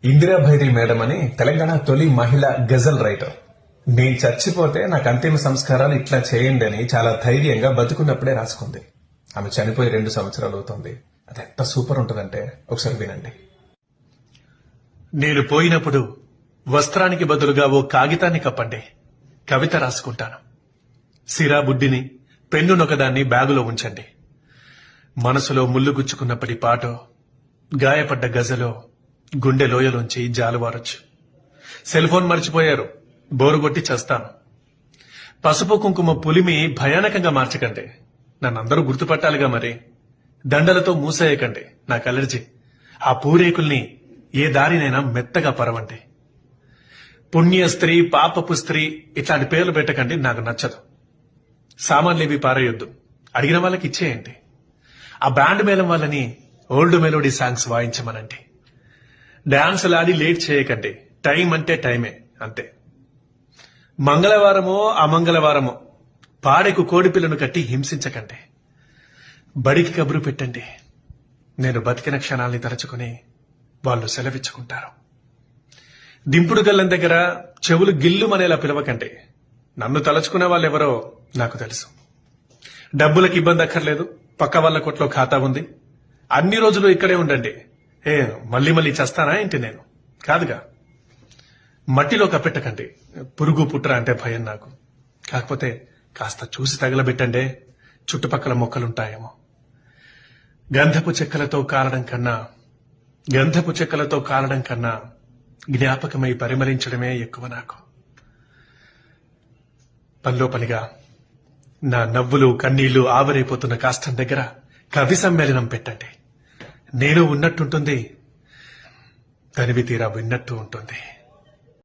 ఇందిరాభైరి madam అని తెలంగాణ తొలి మహిళ గజల్ రైటర్. నేను చచ్చిపోతే నాకు అంతిమ సంస్కారాలు ఇట్లా చేయండి అని చాలా ధైర్యంగా బతుకున్నప్పుడే రాసుకుంది. ఆమె చనిపోయి 2 సంవత్సరాలు అవుతుంది. అది ఎంత సూపర్ ఉంటుందంటే ఒకసారి వినండి. నేను పోయినప్పుడు వస్త్రానికి బదులుగా ఓ కాగితాన్ని కప్పండి, కవిత రాసుకుంటాను. సిరా బుడ్డిని పెన్నునొకదాన్ని బ్యాగులో ఉంచండి. మనసులో ముళ్ళు గుచ్చుకున్నప్పటి పాటో, గాయపడ్డ గజలో గుండె లోయలోంచి జాలువారొచ్చు. సెల్ ఫోన్ మర్చిపోయారు, బోరుగొట్టి చస్తాను. పసుపు కుంకుమ పులిమి భయానకంగా మార్చకండి, నన్నందరూ గుర్తుపట్టాలిగా. మరి దండలతో మూసేయకండి, నాకు అలర్జీ. ఆ పూరేకుల్ని ఏ దారినైనా మెత్తగా పరవండి. పుణ్య స్త్రీ, పాపపు స్త్రీ ఇట్లాంటి పేర్లు పెట్టకండి, నాకు నచ్చదు. సామాన్లేవి పారేయొద్దు, అడిగిన వాళ్ళకి ఇచ్చేయండి. ఆ బ్యాండ్ మేళం వాళ్ళని ఓల్డ్ మెలోడీ సాంగ్స్ వాయించమనండి. డాన్సులాడి లేట్ చేయకండి, టైం అంటే టైమే, అంతే. మంగళవారమో అమంగళవారమో పాడెకు కోడిపిల్లను కట్టి హింసించకండి. బడికి కబురు పెట్టండి, నేను బతికిన క్షణాల్ని తలుచుకుని వాళ్ళు సెలవిచ్చుకుంటారు. దింపుడు గల్లం దగ్గర చెవులు గిల్లుమనేలా పిలవకండి, నన్ను తలుచుకునే వాళ్ళెవరో నాకు తెలుసు. డబ్బులకు ఇబ్బంది అక్కర్లేదు, పక్క వాళ్ళ కొట్లో ఖాతా ఉంది. అన్ని రోజులు ఇక్కడే ఉండండి. మళ్ళీ మళ్ళీ చేస్తానా ఏంటి? నేను కాదుగా. మట్టిలో కప్పెట్టకండి, పురుగు పుట్ర అంటే భయం నాకు. కాకపోతే కాస్త చూసి తగలబెట్టండి, చుట్టుపక్కల మొక్కలుంటాయేమో. గంధపు చెక్కలతో కాలడం కన్నా జ్ఞాపకమై పరిమళించడమే ఎక్కువ నాకు. పనిలో పనిగా నా నవ్వులు కన్నీళ్లు ఆవిరైపోతున్న కాష్టం దగ్గర కవి సమ్మేళనం పెట్టండి. నేను ఉన్నట్టుంటుంది, తనివి తీరా విన్నట్టు ఉంటుంది.